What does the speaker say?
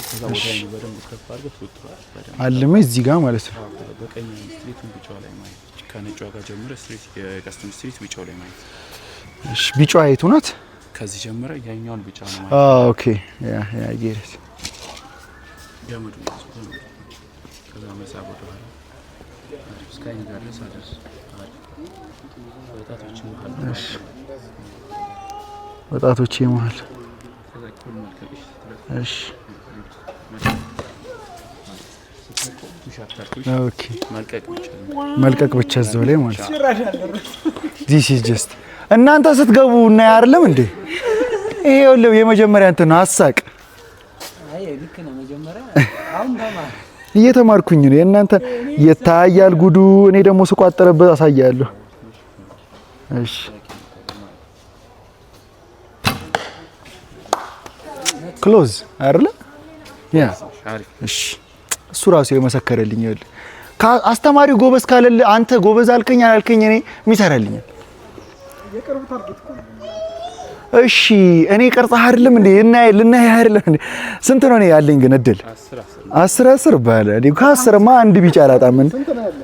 ከዛ ወዲያው በደንብ ከፍ አድርገህ ትወጥራለህ በደንብ አልመ እዚህ ጋር ማለት ነው። በቀኝ ስትሪት ቢጫው ላይ ማለት ከነጯ ጋር ጀምረ ስትሪት የቀስተም ስትሪት ቢጫው ላይ ማለት እሺ ቢጫው አይቱ ናት ከዚህ ጀምረ ያኛውን ቢጫ ነው ማለት ኦኬ ያ ጌሬት ያመዱ ከዛ መሳብ ወደ ኋላ ስካይን ጋር ለሳደስ ወጣቶች መሃል እሺ ወጣቶች መሃል ከዛ ኩል መልከሽ እሺ ኦኬ መልቀቅ ብቻ እዛው ላይ ማለት ነው። this is just እናንተ ስትገቡ እና አይደለም እንዴ ይሄው የመጀመሪያ እንትን አሳቅ አይ ልክ ነው መጀመሪያ አሁን ተማር እየተማርኩኝ ነው እናንተ የታያል ጉዱ እኔ ደግሞ ስቋጠረበት አሳያለሁ። እሺ ክሎዝ አይደለ ያ እሺ እሱ ራሱ የመሰከረልኝ ይል አስተማሪው ጎበዝ ካለለ አንተ ጎበዝ አልከኝ አላልከኝ እኔ የሚሰራልኝ የቅርብ ታርጌት እኮ እሺ እኔ ቀርጻህ አይደለም እንዴ ልናይ አይደለም እንዴ ስንት ነው ያለኝ ግን እድል 10 ባለ እኔ ከ10 ማ አንድ ቢጫ አላጣም